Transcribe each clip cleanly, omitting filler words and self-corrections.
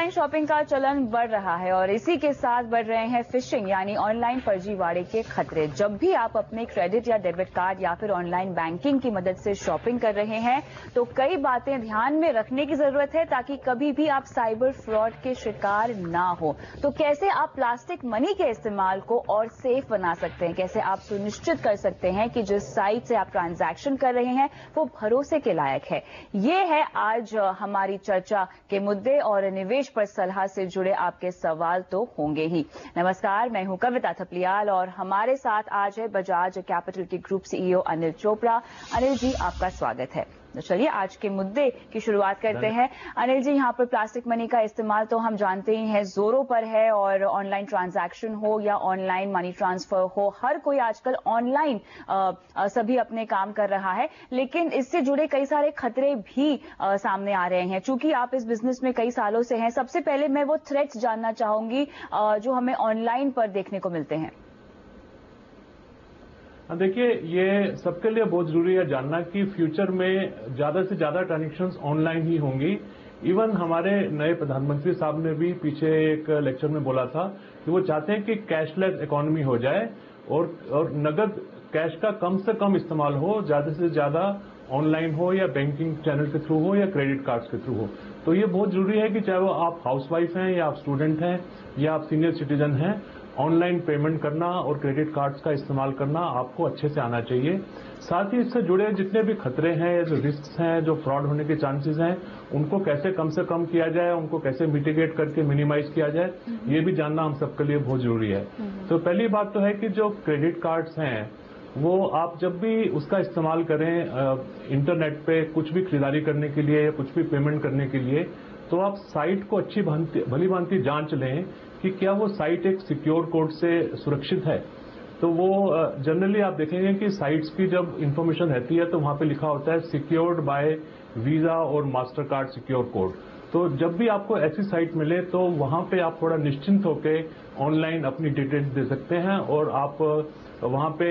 Online shopping का चलन बढ़ रहा है और इसी के साथ बढ़ रहे हैं फिशिंग यानी ऑनलाइन फर्जीवाड़े के खतरे। जब भी आप अपने क्रेडिट या डेबिट कार्ड या फिर ऑनलाइन बैंकिंग की मदद से शॉपिंग कर रहे हैं तो कई बातें ध्यान में रखने की जरूरत है ताकि कभी भी आप साइबर फ्रॉड के शिकार ना हो। तो कैसे आप प्लास्टिक मनी के इस्तेमाल को और सेफ बना सकते हैं, कैसे आप सुनिश्चित कर सकते हैं कि जिस साइट से आप ट्रांजैक्शन कर रहे हैं वो भरोसे के लायक है, ये है आज हमारी चर्चा के मुद्दे और निवेश पर सलाह से जुड़े आपके सवाल तो होंगे ही। नमस्कार, मैं हूं कविता थपलियाल और हमारे साथ आज है बजाज कैपिटल के ग्रुप सीईओ अनिल चोपड़ा। अनिल जी, आपका स्वागत है। तो चलिए आज के मुद्दे की शुरुआत करते हैं। अनिल जी, यहाँ पर प्लास्टिक मनी का इस्तेमाल तो हम जानते ही हैं जोरों पर है और ऑनलाइन ट्रांजैक्शन हो या ऑनलाइन मनी ट्रांसफर हो, हर कोई आजकल ऑनलाइन सभी अपने काम कर रहा है, लेकिन इससे जुड़े कई सारे खतरे भी सामने आ रहे हैं। चूंकि आप इस बिजनेस में कई सालों से हैं, सबसे पहले मैं वो थ्रेट्स जानना चाहूंगी जो हमें ऑनलाइन पर देखने को मिलते हैं। देखिए, ये सबके लिए बहुत जरूरी है जानना कि फ्यूचर में ज्यादा से ज्यादा ट्रांजैक्शंस ऑनलाइन ही होंगी। इवन हमारे नए प्रधानमंत्री साहब ने भी पीछे एक लेक्चर में बोला था कि वो चाहते हैं कि कैशलेस इकोनॉमी हो जाए और नगद कैश का कम से कम इस्तेमाल हो, ज्यादा से ज्यादा ऑनलाइन हो या बैंकिंग चैनल के थ्रू हो या क्रेडिट कार्ड्स के थ्रू हो। तो ये बहुत जरूरी है कि चाहे वो आप हाउसवाइफ हैं या आप स्टूडेंट हैं या आप सीनियर सिटीजन हैं, ऑनलाइन पेमेंट करना और क्रेडिट कार्ड्स का इस्तेमाल करना आपको अच्छे से आना चाहिए। साथ ही इससे जुड़े जितने भी खतरे हैं, जो रिस्क हैं, जो फ्रॉड होने के चांसेस हैं, उनको कैसे कम से कम किया जाए, उनको कैसे मिटिगेट करके मिनिमाइज किया जाए, ये भी जानना हम सबके लिए बहुत जरूरी है। तो पहली बात तो है कि जो क्रेडिट कार्ड्स हैं वो आप जब भी उसका इस्तेमाल करें इंटरनेट पे कुछ भी खरीदारी करने के लिए या कुछ भी पेमेंट करने के लिए, तो आप साइट को अच्छी भली भांति जांच लें कि क्या वो साइट एक सिक्योर कोड से सुरक्षित है। तो वो जनरली आप देखेंगे कि साइट्स की जब इंफॉर्मेशन रहती है तो वहां पे लिखा होता है सिक्योर्ड बाय वीजा और मास्टर कार्ड सिक्योर कोड। तो जब भी आपको ऐसी साइट मिले तो वहां पे आप थोड़ा निश्चिंत होकर ऑनलाइन अपनी डिटेल्स दे सकते हैं और आप वहां पे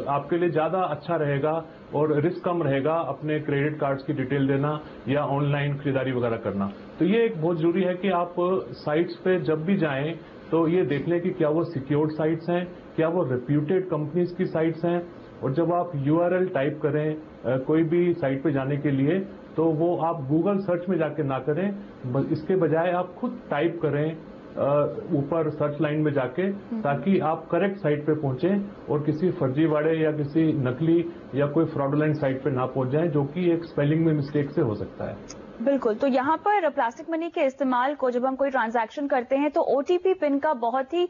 आपके लिए ज्यादा अच्छा रहेगा और रिस्क कम रहेगा अपने क्रेडिट कार्ड्स की डिटेल देना या ऑनलाइन खरीदारी वगैरह करना। तो ये एक बहुत जरूरी है कि आप साइट्स पे जब भी जाएं तो ये देख लें कि क्या वो सिक्योर्ड साइट्स हैं, क्या वो रेप्यूटेड कंपनीज की साइट्स हैं। और जब आप यूआरएल टाइप करें कोई भी साइट पे जाने के लिए तो वो आप गूगल सर्च में जाके ना करें, इसके बजाय आप खुद टाइप करें ऊपर सर्च लाइन में जाके, ताकि आप करेक्ट साइट पे पहुंचें और किसी फर्जीवाड़े या किसी नकली या कोई फ्रॉडुलेंट साइट पे ना पहुंच जाएं, जो कि एक स्पेलिंग में मिस्टेक से हो सकता है। बिल्कुल। तो यहाँ पर प्लास्टिक मनी के इस्तेमाल को जब हम कोई ट्रांजैक्शन करते हैं तो ओटीपी पिन का बहुत ही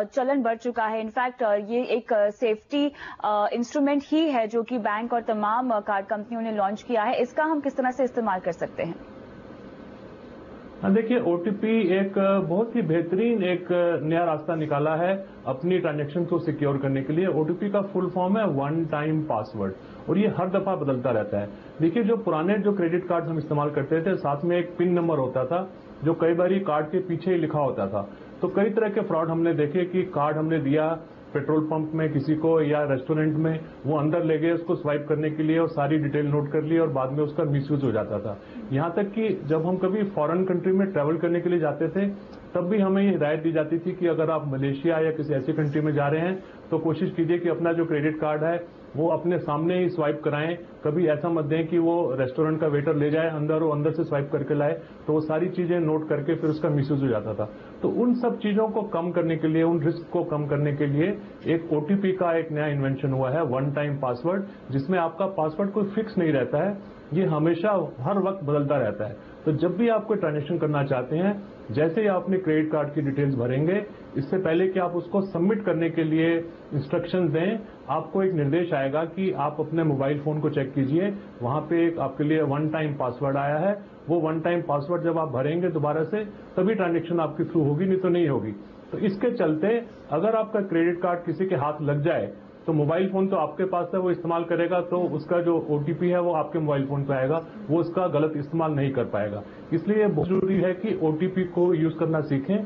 चलन बढ़ चुका है। इनफैक्ट ये एक सेफ्टी इंस्ट्रूमेंट ही है जो कि बैंक और तमाम कार्ड कंपनियों ने लॉन्च किया है। इसका हम किस तरह से इस्तेमाल कर सकते हैं? देखिए, ओटीपी एक बहुत ही बेहतरीन एक नया रास्ता निकाला है अपनी ट्रांजैक्शन को सिक्योर करने के लिए। ओटीपी का फुल फॉर्म है वन टाइम पासवर्ड और ये हर दफा बदलता रहता है। देखिए, जो पुराने जो क्रेडिट कार्ड हम इस्तेमाल करते थे, साथ में एक पिन नंबर होता था जो कई बार कार्ड के पीछे ही लिखा होता था। तो कई तरह के फ्रॉड हमने देखे कि कार्ड हमने दिया पेट्रोल पंप में किसी को या रेस्टोरेंट में, वो अंदर ले गए उसको स्वाइप करने के लिए और सारी डिटेल नोट कर ली और बाद में उसका मिसयूज हो जाता था। यहां तक कि जब हम कभी फॉरेन कंट्री में ट्रैवल करने के लिए जाते थे तब भी हमें ये हिदायत दी जाती थी कि अगर आप मलेशिया या किसी ऐसी कंट्री में जा रहे हैं तो कोशिश कीजिए कि अपना जो क्रेडिट कार्ड है वो अपने सामने ही स्वाइप कराएं। कभी ऐसा मत दें कि वो रेस्टोरेंट का वेटर ले जाए अंदर, वो अंदर से स्वाइप करके लाए, तो वो सारी चीजें नोट करके फिर उसका मिसयूज हो जाता था। तो उन सब चीजों को कम करने के लिए, उन रिस्क को कम करने के लिए एक ओटीपी का एक नया इन्वेंशन हुआ है, वन टाइम पासवर्ड, जिसमें आपका पासवर्ड कोई फिक्स नहीं रहता है, ये हमेशा हर वक्त बदलता रहता है। तो जब भी आप कोई ट्रांजैक्शन करना चाहते हैं, जैसे ही आप अपने क्रेडिट कार्ड की डिटेल्स भरेंगे, इससे पहले कि आप उसको सबमिट करने के लिए इंस्ट्रक्शंस दें, आपको एक निर्देश आएगा कि आप अपने मोबाइल फोन को चेक कीजिए, वहां पे एक आपके लिए वन टाइम पासवर्ड आया है। वो वन टाइम पासवर्ड जब आप भरेंगे दोबारा से, तभी ट्रांजैक्शन आपकी थ्रू होगी, नहीं तो नहीं होगी। तो इसके चलते अगर आपका क्रेडिट कार्ड किसी के हाथ लग जाए तो मोबाइल फोन तो आपके पास है, वो इस्तेमाल करेगा तो उसका जो ओटीपी है वो आपके मोबाइल फोन पे आएगा, वो उसका गलत इस्तेमाल नहीं कर पाएगा। इसलिए बहुत जरूरी है कि ओटीपी को यूज करना सीखें।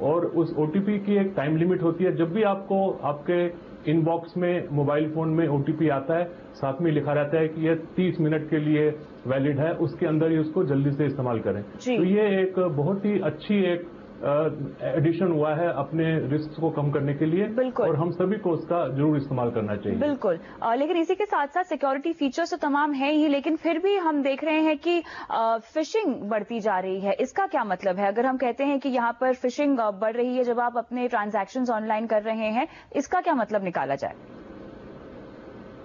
और उस ओटीपी की एक टाइम लिमिट होती है। जब भी आपको आपके इनबॉक्स में मोबाइल फोन में ओटीपी आता है, साथ में लिखा रहता है कि यह 30 मिनट के लिए वैलिड है, उसके अंदर ही उसको जल्दी से इस्तेमाल करें। तो ये एक बहुत ही अच्छी एक एडिशन हुआ है अपने रिस्क को कम करने के लिए, और हम सभी को उसका जरूर इस्तेमाल करना चाहिए। बिल्कुल। लेकिन इसी के साथ साथ सिक्योरिटी फीचर्स तो तमाम है ही, लेकिन फिर भी हम देख रहे हैं कि फिशिंग बढ़ती जा रही है। इसका क्या मतलब है? अगर हम कहते हैं कि यहाँ पर फिशिंग बढ़ रही है जब आप अपने ट्रांजैक्शंस ऑनलाइन कर रहे हैं, इसका क्या मतलब निकाला जाए?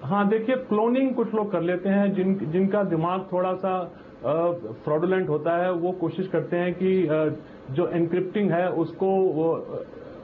हाँ, देखिए, क्लोनिंग कुछ लोग कर लेते हैं, जिनका दिमाग थोड़ा सा फ्रॉडुलेंट होता है। वो कोशिश करते हैं कि जो एनक्रिप्टिंग है उसको वो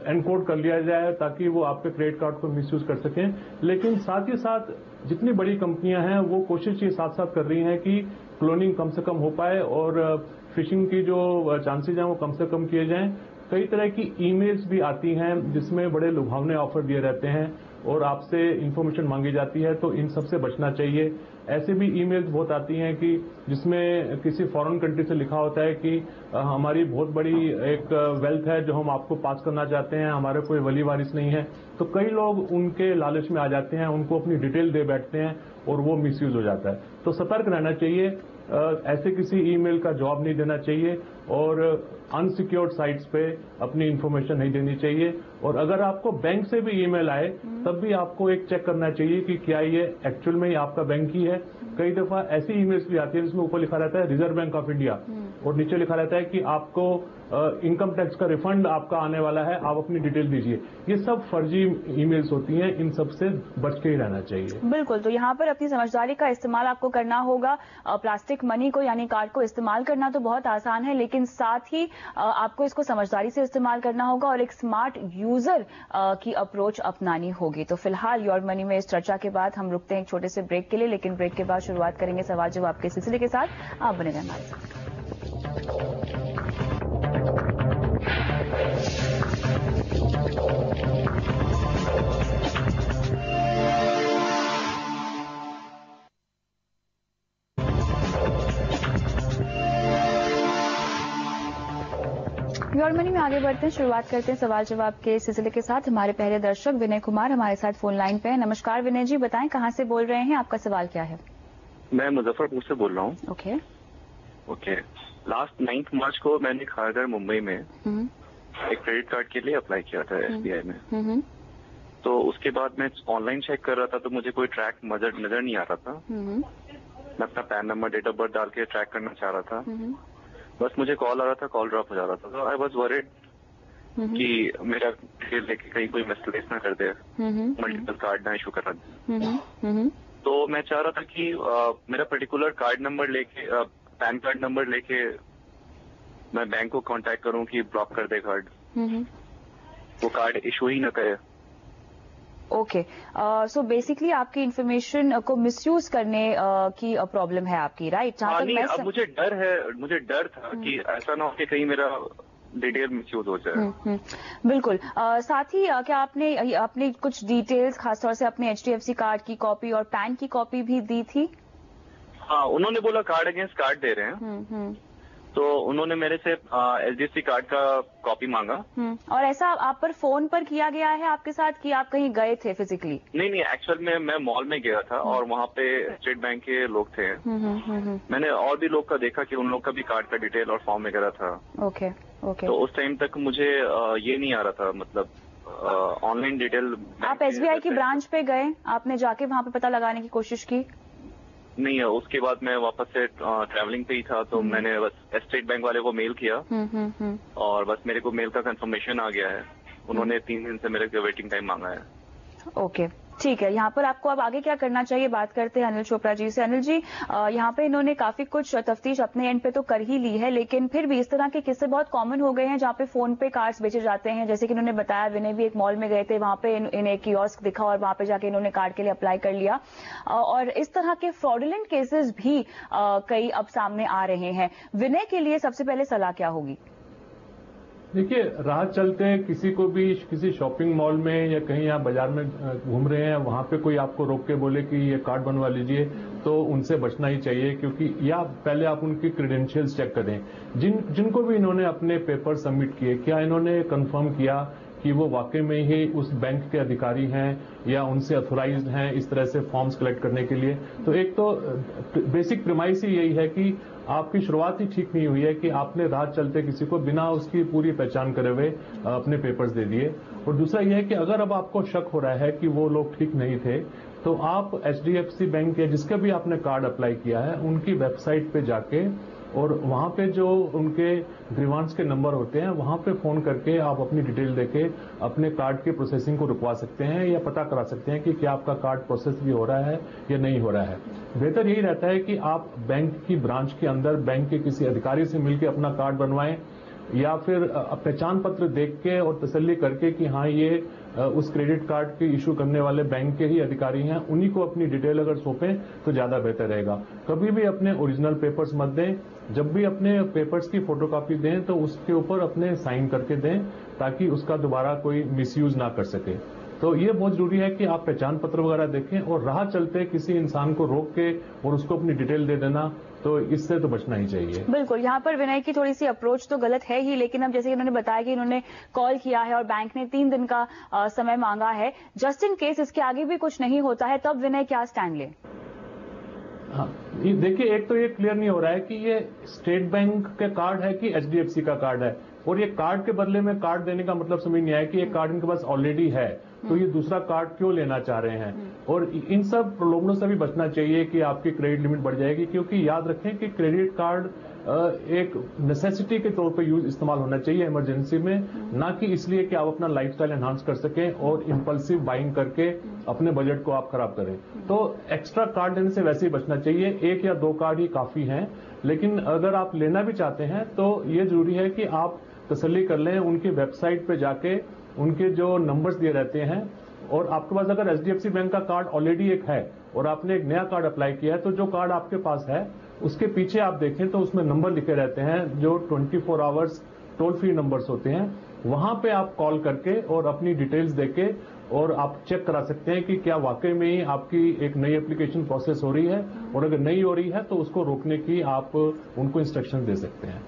एनकोड कर लिया जाए ताकि वो आपके क्रेडिट कार्ड को मिसयूज कर सकें। लेकिन साथ ही साथ जितनी बड़ी कंपनियां हैं वो कोशिश ये साथ साथ कर रही हैं कि क्लोनिंग कम से कम हो पाए और फिशिंग की जो चांसेज हैं वो कम से कम किए जाएं। कई तरह की ईमेल्स भी आती हैं जिसमें बड़े लुभावने ऑफर दिए रहते हैं और आपसे इंफॉर्मेशन मांगी जाती है, तो इन सबसे बचना चाहिए। ऐसे भी ईमेल्स बहुत आती हैं कि जिसमें किसी फॉरेन कंट्री से लिखा होता है कि हमारी बहुत बड़ी एक वेल्थ है जो हम आपको पास करना चाहते हैं, हमारे कोई वली वारिस नहीं है। तो कई लोग उनके लालच में आ जाते हैं, उनको अपनी डिटेल दे बैठते हैं और वो मिसयूज हो जाता है। तो सतर्क रहना चाहिए, ऐसे किसी ईमेल का जवाब नहीं देना चाहिए और अनसिक्योर्ड साइट्स पे अपनी इंफॉर्मेशन नहीं देनी चाहिए। और अगर आपको बैंक से भी ईमेल आए तब भी आपको एक चेक करना चाहिए कि क्या ये एक्चुअल में ही आपका बैंक ही है। कई दफा ऐसी ईमेल्स भी आती है जिसमें ऊपर लिखा रहता है रिजर्व बैंक ऑफ इंडिया और नीचे लिखा रहता है कि आपको इनकम टैक्स का रिफंड आपका आने वाला है, आप अपनी डिटेल दीजिए। ये सब फर्जी ईमेल्स होती हैं, इन सब से बच के ही रहना चाहिए। बिल्कुल। तो यहाँ पर अपनी समझदारी का इस्तेमाल आपको करना होगा। प्लास्टिक मनी को यानी कार्ड को इस्तेमाल करना तो बहुत आसान है, लेकिन साथ ही आपको इसको समझदारी से इस्तेमाल करना होगा और एक स्मार्ट यूजर की अप्रोच अपनानी होगी। तो फिलहाल योर मनी में इस चर्चा के बाद हम रुकते हैं एक छोटे से ब्रेक के लिए, लेकिन ब्रेक के बाद शुरुआत करेंगे सवाल जवाब के सिलसिले के साथ। आप बने रहें हमारे साथ। योर मनी में आगे बढ़ते हैं, शुरुआत करते हैं सवाल जवाब के सिलसिले के साथ। हमारे पहले दर्शक विनय कुमार हमारे साथ फोन लाइन पे हैं। नमस्कार विनय जी, बताएं कहां से बोल रहे हैं, आपका सवाल क्या है? मैं मुजफ्फरपुर से बोल रहा हूँ। ओके। लास्ट 9 मार्च को मैंने खारघर मुंबई में एक क्रेडिट कार्ड के लिए अप्लाई किया था SBI में। तो उसके बाद मैं ऑनलाइन चेक कर रहा था तो मुझे कोई ट्रैक नजर नहीं आ रहा था। मैं अपना PAN number, date of birth डाल के ट्रैक करना चाह रहा था। बस मुझे कॉल आ रहा था, कॉल ड्रॉप हो जा रहा था। तो आई वॉज वरीड कि मेरा डिटेल लेके कहीं कोई मिसप्लेस ना कर दे, मल्टीपल कार्ड ना इशू करा दे। तो मैं चाह रहा था कि मेरा पर्टिकुलर कार्ड नंबर लेके, पैन कार्ड नंबर लेके मैं बैंक को कांटेक्ट करूं कि ब्लॉक कर दे कार्ड, वो कार्ड इशू ही ना करे। ओके। सो बेसिकली आपकी इंफॉर्मेशन को मिसयूज करने की प्रॉब्लम है आपकी, राइट? नहीं, अब मुझे डर था कि ऐसा ना हो कि कहीं मेरा डिटेल मिसयूज हो जाए। बिल्कुल। साथ ही क्या आपने अपनी कुछ डिटेल्स खासतौर से अपने HDFC कार्ड की कॉपी और पैन की कॉपी भी दी थी? हाँ, उन्होंने बोला कार्ड अगेंस्ट कार्ड दे रहे हैं। तो उन्होंने मेरे से HDFC कार्ड का कॉपी मांगा। और ऐसा आप पर फोन पर किया गया है आपके साथ कि आप कहीं गए थे फिजिकली? नहीं, एक्चुअल में मैं मॉल में गया था और वहाँ पे स्टेट बैंक के लोग थे। मैंने और भी लोग का देखा कि उन लोग का भी कार्ड का डिटेल और फॉर्म वगैरह था। ओके। तो उस टाइम तक मुझे ये नहीं आ रहा था, मतलब ऑनलाइन डिटेल। आप SBI की ब्रांच पे गए, आपने जाके वहाँ पे पता लगाने की कोशिश की? नहीं, उसके बाद मैं वापस से ट्रैवलिंग पे ही था, तो मैंने बस स्टेट बैंक वाले को मेल किया और बस मेरे को मेल का कंफर्मेशन आ गया है। उन्होंने 3 दिन से मेरे वेटिंग टाइम मांगा है। ओके, ठीक है। यहाँ पर आपको अब आगे क्या करना चाहिए, बात करते हैं अनिल चोपड़ा जी से। अनिल जी, यहाँ पे इन्होंने काफी कुछ तफ्तीश अपने एंड पे तो कर ही ली है, लेकिन फिर भी इस तरह के किस्से बहुत कॉमन हो गए हैं जहाँ पे फोन पे कार्ड्स बेचे जाते हैं। जैसे कि इन्होंने बताया, विनय भी एक मॉल में गए थे, वहां पे इन्हें कियोस्क दिखा और वहां पे जाके इन्होंने कार्ड के लिए अप्लाई कर लिया। और इस तरह के फ्रॉडुलेंट केसेस भी कई अब सामने आ रहे हैं। विनय के लिए सबसे पहले सलाह क्या होगी? देखिए, राह चलते किसी को भी किसी शॉपिंग मॉल में या कहीं आप बाजार में घूम रहे हैं, वहां पे कोई आपको रोक के बोले कि ये कार्ड बनवा लीजिए, तो उनसे बचना ही चाहिए, क्योंकि या पहले आप उनकी क्रेडेंशियल्स चेक करें। जिनको भी इन्होंने अपने पेपर सबमिट किए, क्या इन्होंने कंफर्म किया कि वो वाकई में ही उस बैंक के अधिकारी हैं या उनसे अथोराइज्ड हैं इस तरह से फॉर्म्स कलेक्ट करने के लिए। तो एक तो बेसिक प्रीमाइस ही यही है कि आपकी शुरुआत ही ठीक नहीं हुई है कि आपने राह चलते किसी को बिना उसकी पूरी पहचान करे हुए अपने पेपर्स दे दिए। और दूसरा यह है कि अगर अब आपको शक हो रहा है कि वो लोग ठीक नहीं थे, तो आप HDFC बैंक या जिसका भी आपने कार्ड अप्लाई किया है उनकी वेबसाइट पे जाके और वहां पे जो उनके ग्रीवांस के नंबर होते हैं वहां पे फोन करके आप अपनी डिटेल देके अपने कार्ड की प्रोसेसिंग को रुकवा सकते हैं या पता करा सकते हैं कि क्या आपका कार्ड प्रोसेस भी हो रहा है या नहीं हो रहा है। बेहतर यही रहता है कि आप बैंक की ब्रांच के अंदर बैंक के किसी अधिकारी से मिलकर अपना कार्ड बनवाएं या फिर पहचान पत्र देख के और तसल्ली करके कि हाँ ये उस क्रेडिट कार्ड के इशू करने वाले बैंक के ही अधिकारी हैं, उन्हीं को अपनी डिटेल अगर सौंपें तो ज्यादा बेहतर रहेगा। कभी भी अपने ओरिजिनल पेपर्स मत दें, जब भी अपने पेपर्स की फोटोकॉपी दें तो उसके ऊपर अपने साइन करके दें ताकि उसका दोबारा कोई मिसयूज ना कर सके। तो ये बहुत जरूरी है कि आप पहचान पत्र वगैरह देखें और राह चलते किसी इंसान को रोक के और उसको अपनी डिटेल दे देना, तो इससे तो बचना ही चाहिए। बिल्कुल, यहाँ पर विनय की थोड़ी सी अप्रोच तो गलत है ही, लेकिन अब जैसे इन्होंने बताया कि इन्होंने कॉल किया है और बैंक ने 3 दिन का समय मांगा है, जस्ट इन केस इसके आगे भी कुछ नहीं होता है तब विनय क्या स्टैंड ले? हाँ, देखिए एक तो ये क्लियर नहीं हो रहा है कि ये स्टेट बैंक का कार्ड है कि HDFC का कार्ड है, और ये कार्ड के बदले में कार्ड देने का मतलब समझ नहीं आया कि ये कार्ड इनके पास ऑलरेडी है, तो ये दूसरा कार्ड क्यों लेना चाह रहे हैं। और इन सब प्रलोभनों से भी बचना चाहिए कि आपकी क्रेडिट लिमिट बढ़ जाएगी, क्योंकि याद रखें कि क्रेडिट कार्ड एक नेसेसिटी के तौर पे इस्तेमाल होना चाहिए इमरजेंसी में, ना कि इसलिए कि आप अपना लाइफस्टाइल एनहांस कर सकें और इंपल्सिव बाइंग करके अपने बजट को आप खराब करें। तो एक्स्ट्रा कार्ड लेने से वैसे ही बचना चाहिए, 1 या 2 कार्ड ही काफी हैं। लेकिन अगर आप लेना भी चाहते हैं तो ये जरूरी है कि आप तसल्ली कर लें, उनकी वेबसाइट पे जाके उनके जो नंबर्स दिए रहते हैं, और आपके पास अगर HDFC बैंक का कार्ड ऑलरेडी एक है और आपने एक नया कार्ड अप्लाई किया है, तो जो कार्ड आपके पास है उसके पीछे आप देखें तो उसमें नंबर लिखे रहते हैं जो 24 आवर्स टोल फ्री नंबर्स होते हैं। वहां पे आप कॉल करके और अपनी डिटेल्स देके और आप चेक करा सकते हैं कि क्या वाकई में ही आपकी एक नई एप्लीकेशन प्रोसेस हो रही है, और अगर नहीं हो रही है तो उसको रोकने की आप उनको इंस्ट्रक्शन दे सकते हैं।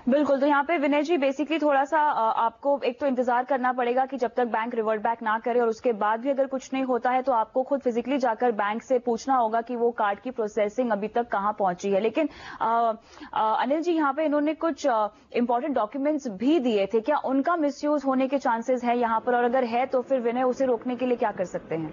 बिल्कुल, तो यहाँ पे विनय जी बेसिकली थोड़ा सा आपको एक तो इंतजार करना पड़ेगा कि जब तक बैंक रिवर्ट बैक ना करे, और उसके बाद भी अगर कुछ नहीं होता है तो आपको खुद फिजिकली जाकर बैंक से पूछना होगा कि वो कार्ड की प्रोसेसिंग अभी तक कहां पहुंची है। लेकिन अनिल जी, यहाँ पे इन्होंने कुछ इंपॉर्टेंट डॉक्यूमेंट्स भी दिए थे, क्या उनका मिसयूज होने के चांसेस है यहाँ पर, और अगर है तो फिर विनय उसे रोकने के लिए क्या कर सकते हैं?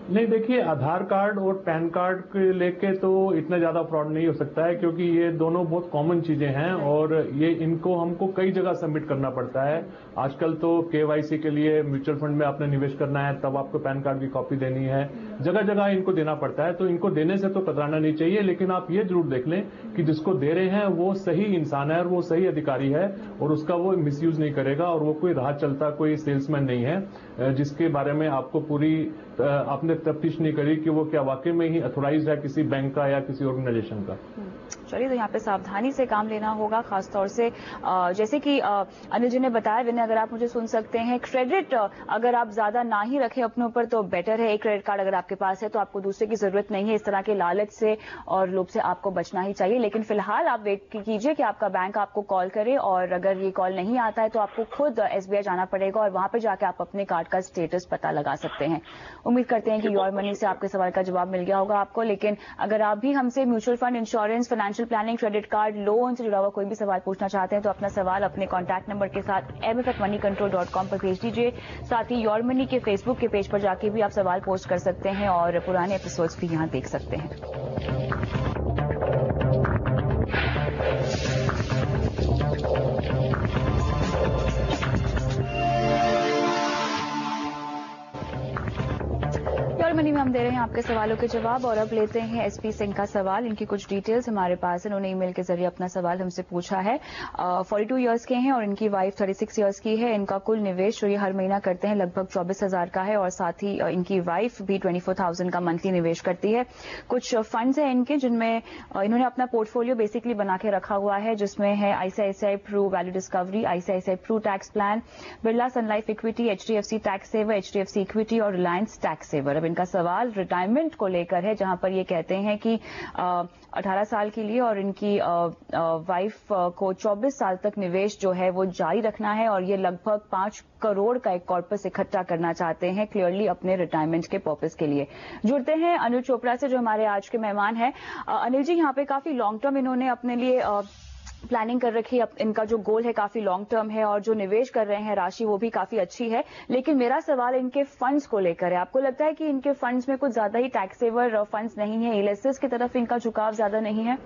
नहीं, देखिए आधार कार्ड और पैन कार्ड के लेके तो इतना ज्यादा फ्रॉड नहीं हो सकता है, क्योंकि ये दोनों बहुत कॉमन चीजें हैं और ये इनको हमको कई जगह सबमिट करना पड़ता है। आजकल तो KYC के लिए म्यूचुअल फंड में आपने निवेश करना है तब आपको पैन कार्ड की कॉपी देनी है, जगह जगह इनको देना पड़ता है। तो इनको देने से तो कतराना नहीं चाहिए, लेकिन आप ये जरूर देख लें कि जिसको दे रहे हैं वो सही इंसान है और वो सही अधिकारी है और उसका वो मिसयूज नहीं करेगा, और वो कोई राह चलता कोई सेल्समैन नहीं है जिसके बारे में आपको पूरी आपने तफ्तीश नहीं करी कि वो क्या वाकई में ही अथोराइज्ड है किसी बैंक का या किसी ऑर्गेनाइजेशन का। चलिए, तो यहाँ पे सावधानी से काम लेना होगा, खासतौर से जैसे कि अनिल जी ने बताया। विनय, अगर आप मुझे सुन सकते हैं, क्रेडिट अगर आप ज्यादा ना ही रखें अपने ऊपर तो बेटर है। एक क्रेडिट कार्ड अगर आपके पास है तो आपको दूसरे की जरूरत नहीं है। इस तरह के लालच से और लोभ से आपको बचना ही चाहिए। लेकिन फिलहाल आप वेट कीजिए कि आपका बैंक आपको कॉल करे, और अगर ये कॉल नहीं आता है तो आपको खुद SBI जाना पड़ेगा और वहां पर जाकर आप अपने कार्ड का स्टेटस पता लगा सकते हैं। उम्मीद करते हैं कि योर मनी से आपके सवाल का जवाब मिल गया होगा आपको। लेकिन अगर आप भी हमसे mutual fund, insurance, financial planning, credit card, loan से जुड़ा हुआ कोई भी सवाल पूछना चाहते हैं तो अपना सवाल अपने कॉन्टैक्ट नंबर के साथ mf@moneycontrol.com पर भेज दीजिए। साथ ही योर मनी के फेसबुक के पेज पर जाके भी आप सवाल पोस्ट कर सकते हैं और पुराने एपिसोड्स भी यहां देख सकते हैं। मनी में हम दे रहे हैं आपके सवालों के जवाब, और अब लेते हैं SP सिंह का सवाल। इनकी कुछ डिटेल्स हमारे पास है। इन्होंने ईमेल के जरिए अपना सवाल हमसे पूछा है। 42 इयर्स के हैं और इनकी वाइफ 36 इयर्स की है। इनका कुल निवेश जो ये हर महीना करते हैं लगभग 24,000 का है, और साथ ही इनकी वाइफ भी 24,000 का मंथली निवेश करती है। कुछ फंड्स हैं इनके जिनमें इन्होंने अपना पोर्टफोलियो बेसिकली बना के रखा हुआ है, जिसमें है ICICI Pru value discovery, ICICI Pru tax plan, Birla Sun Life equity, HDFC tax saver, HDFC equity और रिलायंस टैक्स सेवर। अब इनका सवाल रिटायरमेंट को लेकर है, जहां पर ये कहते हैं कि 18 साल के लिए और इनकी वाइफ को 24 साल तक निवेश जो है वो जारी रखना है और ये लगभग 5 करोड़ का एक कॉर्पस इकट्ठा करना चाहते हैं क्लियरली अपने रिटायरमेंट के पर्पस के लिए। जुड़ते हैं अनिल चोपड़ा से जो हमारे आज के मेहमान हैं। अनिल जी, यहाँ पे काफी लॉन्ग टर्म इन्होंने अपने लिए प्लानिंग कर रखी है, इनका जो गोल है काफी लॉन्ग टर्म है और जो निवेश कर रहे हैं राशि वो भी काफी अच्छी है, लेकिन मेरा सवाल इनके फंड्स को लेकर है। आपको लगता है कि इनके फंड्स में कुछ ज्यादा ही टैक्सेबल फंड्स नहीं है, इलेसेस की तरफ इनका झुकाव ज्यादा नहीं है?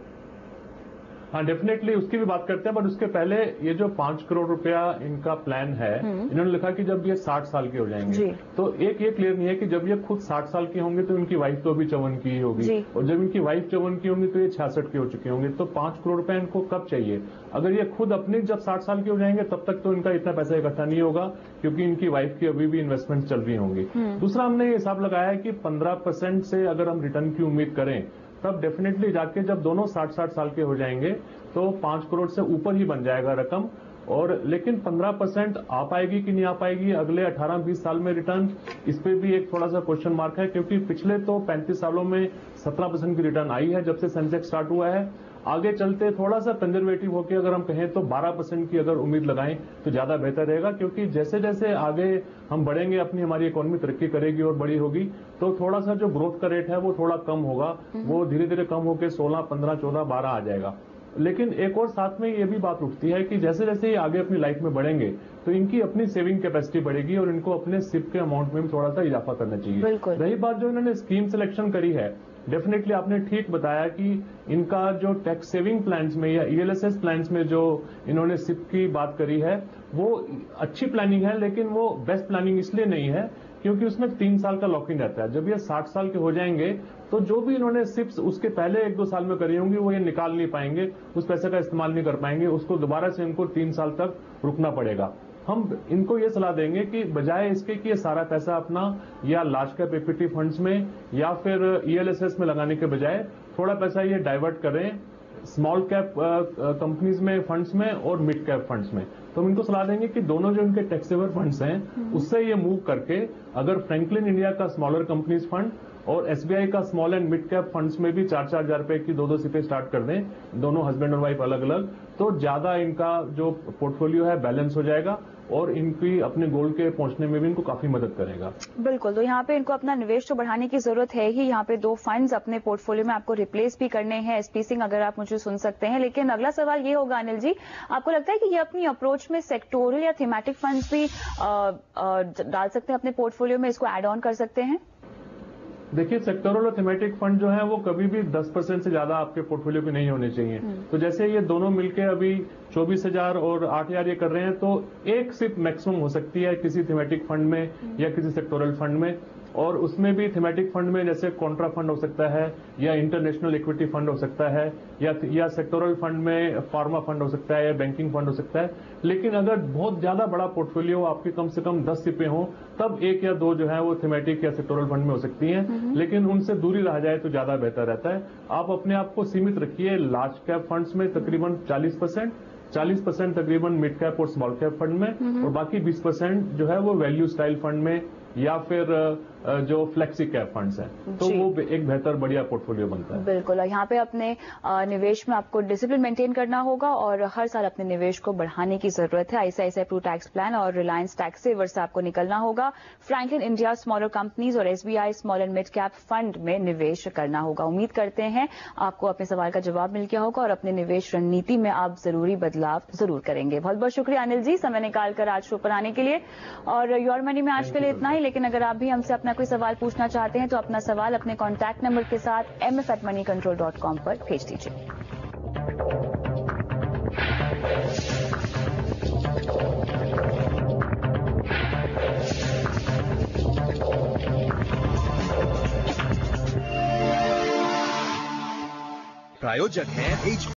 हाँ, डेफिनेटली उसकी भी बात करते हैं, बट उसके पहले ये जो 5 करोड़ रुपया इनका प्लान है, इन्होंने लिखा कि जब ये 60 साल के हो जाएंगे, तो एक ये क्लियर नहीं है कि जब ये खुद 60 साल के होंगे तो इनकी वाइफ तो अभी 54 की ही होगी, और जब इनकी वाइफ 54 की होंगी तो ये 66 के हो चुके होंगे। तो 5 करोड़ रुपया इनको कब चाहिए? अगर ये खुद अपने जब 60 साल के हो जाएंगे तब तक तो इनका इतना पैसा इकट्ठा नहीं होगा, क्योंकि इनकी वाइफ की अभी भी इन्वेस्टमेंट चल रही होंगी। दूसरा, हमने ये हिसाब लगाया है कि 15% से अगर हम रिटर्न की उम्मीद करें तब डेफिनेटली जाके जब दोनों 60 साल के हो जाएंगे तो 5 करोड़ से ऊपर ही बन जाएगा रकम। और लेकिन 15% आ पाएगी कि नहीं आ पाएगी अगले 18-20 साल में रिटर्न, इस पे भी एक थोड़ा सा क्वेश्चन मार्क है, क्योंकि पिछले तो 35 सालों में 17% की रिटर्न आई है जब से सेंसेक्स स्टार्ट हुआ है। आगे चलते थोड़ा सा कंजर्वेटिव होकर अगर हम कहें तो 12% की अगर उम्मीद लगाएं तो ज्यादा बेहतर रहेगा, क्योंकि जैसे जैसे आगे हम बढ़ेंगे, अपनी हमारी इकोनॉमी तरक्की करेगी और बड़ी होगी, तो थोड़ा सा जो ग्रोथ का रेट है वो थोड़ा कम होगा, वो धीरे धीरे कम होकर 16, 15, 14, 12 आ जाएगा। लेकिन एक और साथ में ये भी बात उठती है कि जैसे जैसे ये आगे अपनी लाइफ में बढ़ेंगे तो इनकी अपनी सेविंग कैपेसिटी बढ़ेगी और इनको अपने सिप के अमाउंट में भी थोड़ा सा इजाफा करना चाहिए। रही बात जो इन्होंने स्कीम सिलेक्शन करी है, डेफिनेटली आपने ठीक बताया कि इनका जो टैक्स सेविंग प्लान्स में या ईएलएसएस प्लान्स में जो इन्होंने सिप की बात करी है वो अच्छी प्लानिंग है, लेकिन वो बेस्ट प्लानिंग इसलिए नहीं है क्योंकि उसमें 3 साल का लॉक इन रहता है। जब ये 60 साल के हो जाएंगे तो जो भी इन्होंने सिप्स उसके पहले 1-2 साल में करी होंगी वो ये निकाल नहीं पाएंगे, उस पैसे का इस्तेमाल नहीं कर पाएंगे, उसको दोबारा से इनको 3 साल तक रुकना पड़ेगा। हम इनको ये सलाह देंगे कि बजाय इसके कि ये सारा पैसा अपना या लार्ज कैप इक्विटी फंड्स में या फिर ईएलएसएस में लगाने के बजाय थोड़ा पैसा ये डाइवर्ट करें स्मॉल कैप कंपनीज में, फंड्स में और मिड कैप फंड्स में। तो हम इनको सलाह देंगे कि दोनों जो इनके टैक्सेबल फंड्स हैं उससे ये मूव करके अगर फ्रैंकलिन इंडिया का स्मॉलर कंपनीज फंड और एसबीआई का small and mid cap funds में भी 4-4 हजार रुपए की 2-2 सिपें स्टार्ट कर दें, दोनों हस्बैंड और वाइफ अलग अलग, तो ज्यादा इनका जो पोर्टफोलियो है बैलेंस हो जाएगा और इनकी अपने गोल के पहुंचने में भी इनको काफी मदद करेगा। बिल्कुल, तो यहाँ पे इनको अपना निवेश तो बढ़ाने की जरूरत है ही। यहाँ पे 2 फंड्स अपने पोर्टफोलियो में आपको रिप्लेस भी करने हैं। एसपी सिंह, अगर आप मुझे सुन सकते हैं, लेकिन अगला सवाल ये होगा अनिल जी, आपको लगता है कि ये अपनी अप्रोच में सेक्टोरल या थीमेटिक फंड्स भी डाल सकते हैं अपने पोर्टफोलियो में, इसको एड ऑन कर सकते हैं? देखिए, सेक्टोरल और थीमेटिक फंड जो है वो कभी भी 10% से ज्यादा आपके पोर्टफोलियो पे नहीं होने चाहिए। तो जैसे ये दोनों मिलके अभी 24,000 और 8,000 ये कर रहे हैं, तो एक सिर्फ मैक्सिमम हो सकती है किसी थीमेटिक फंड में या किसी सेक्टोरल फंड में, और उसमें भी थीमेटिक फंड में जैसे कॉन्ट्रा फंड हो सकता है या इंटरनेशनल इक्विटी फंड हो सकता है या सेक्टोरल फंड में फार्मा फंड हो सकता है या बैंकिंग फंड हो सकता है। लेकिन अगर बहुत ज्यादा बड़ा पोर्टफोलियो आपके कम से कम 10 सिपें हो तब 1 या 2 जो है वो थीमेटिक या सेक्टोरल फंड में हो सकती हैं, लेकिन उनसे दूरी रहा जाए तो ज्यादा बेहतर रहता है। आप अपने आप को सीमित रखिए लार्ज कैप फंड्स में तकरीबन 40% तकरीबन मिड कैप और स्मॉल कैप फंड में, और बाकी 20% जो है वो वैल्यू स्टाइल फंड में या फिर जो फ्लेक्सी कैप फंड्स हैं, तो वो एक बेहतर बढ़िया पोर्टफोलियो बनता है। बिल्कुल, और यहाँ पे अपने निवेश में आपको डिसिप्लिन मेंटेन करना होगा और हर साल अपने निवेश को बढ़ाने की जरूरत है। आईसीआईसीआई प्रू टैक्स प्लान और रिलायंस टैक्स सेवर से आपको निकलना होगा। फ्रैंकलिन इंडिया स्मॉलर कंपनीज और SBI small and mid cap fund में निवेश करना होगा। उम्मीद करते हैं आपको अपने सवाल का जवाब मिल गया होगा और अपने निवेश रणनीति में आप जरूरी बदलाव जरूर करेंगे। बहुत बहुत शुक्रिया अनिल जी, समय निकालकर आज शो पर आने के लिए। और योर मनी में आज के लिए इतना ही, लेकिन अगर आप भी हमसे अपना कोई सवाल पूछना चाहते हैं तो अपना सवाल अपने कॉन्टैक्ट नंबर के साथ mf@moneycontrol.com पर भेज दीजिए। प्रायोजक है